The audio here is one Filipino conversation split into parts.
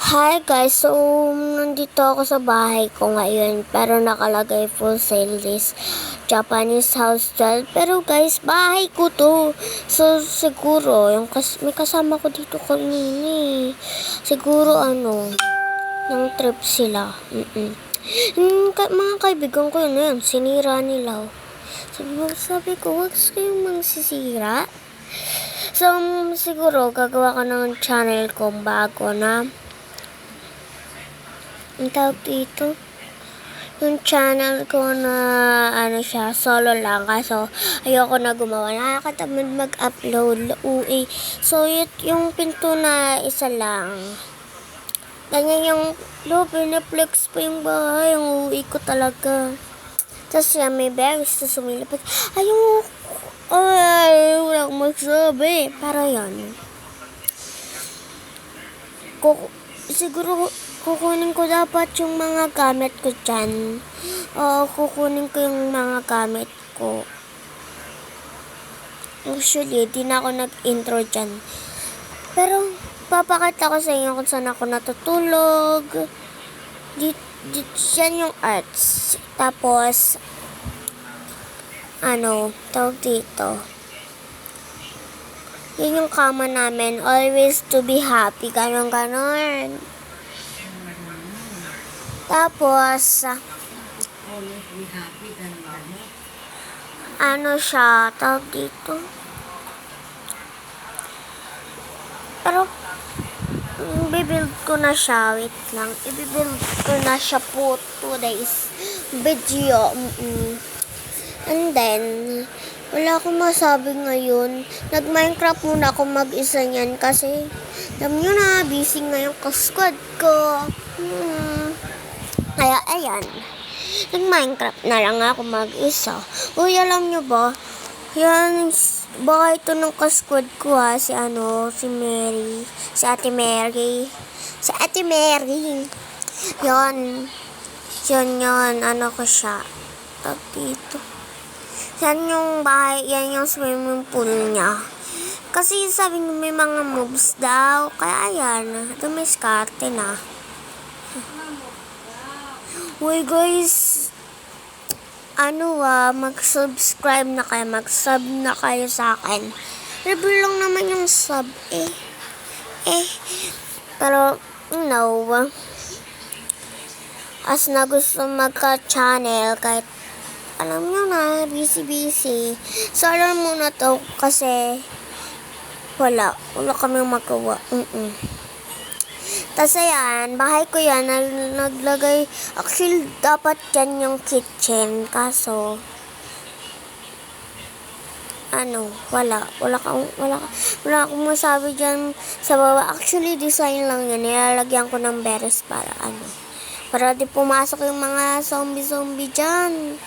Hi guys, so nandito ako sa bahay ko ngayon pero nakalagay for sale this Japanese house 12. Pero guys, bahay ko to. So siguro, may kasama ko dito kanina eh. Siguro yung trip sila. Mga kaibigan ko yun, sinira nila. Sabi ko, wag kayong magsisira. So siguro, gagawa ko ng channel kong bago na ang tawag dito, yung channel ko na siya, solo lang. Kaso ayoko na gumawa, nakakatamad mag-upload, uwi. So yung pinto na isa lang, ganyan yung pinaplex pa yung bahay, yung uwi ko talaga. Tapos may berries na sumilapit, wala akong magsabi. Pero yan, siguro kukunin ko dapat yung mga gamit ko dyan. Kukunin ko yung mga gamit ko. Actually, di na ako nag-intro dyan. Pero, papakita ko sa inyo kung saan ako natutulog. Dyan yung arts. Tapos, tawag dito. Yun yung kama namin. Always to be happy. Ganon. Tapos, siya, tawag dito. Pero, i-build ko na siya. Wait lang. I-build ko na siya po 2 days video. And then, wala akong masabi ngayon. Nag-Minecraft muna ako mag-isa niyan kasi alam nyo na, busy ngayon ka-squad ko. Kaya, ayan. Nag-Minecraft na lang ako mag-isa. Uy, alam nyo ba? Yan, baka ito ng ka-squad ko ha. Si Mary. Si Ate Mary. Yan. Ko siya. Tag dito. Yan yung bahay, yan yung swimming pool niya. Kasi sabi niyo may mga moves daw. Kaya ayan, dumiskarte na. Uy guys, mag-subscribe na kayo, mag-sub na kayo sa akin. Libre lang naman yung sub pero, as na gusto magka-channel, kahit alam nyo na, busy. So, alam muna to kasi wala kaming magawa. Tapos ayan, bahay ko yan, naglagay, actually dapat yan yung kitchen, kaso, wala akong masabi dyan sa baba. Actually, design lang yan, nilalagyan ko ng berries para di pumasok yung mga zombie dyan.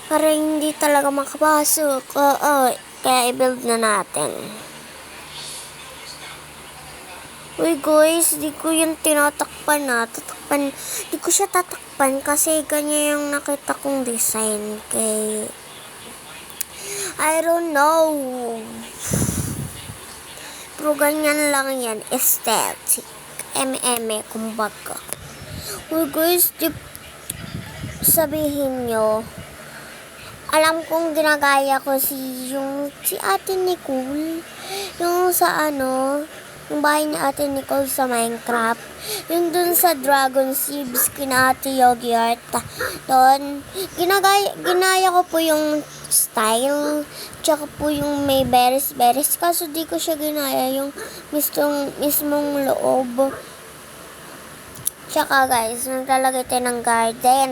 Para hindi talaga makapasok. Kaya i-build na natin. Uy guys, di ko yung tinatakpan di ko siya tatakpan kasi ganyan yung nakita kong design kay I don't know. Pero ganyan lang yan, aesthetic. Kumbaga. Uy guys, sabihin nyo, alam kong ginagaya ko si Ate Nicole. Yung sa yung bahay ni Ate Nicole sa Minecraft. Yung dun sa Dragon Seeds, kina Ate Yogurt. Doon, ginaya ko po yung style. Tsaka po yung may berries. Kaso di ko siya ginaya yung mismong loob. Tsaka guys, naglalagay tayo ng garden.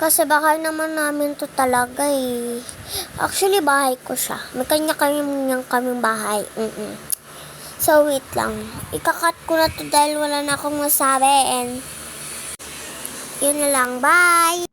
Kasi bahay naman namin to talaga eh. Actually, bahay ko siya. May kaming bahay. So, wait lang. Ikakat ko na to dahil wala na akong masabi. And, yun na lang. Bye!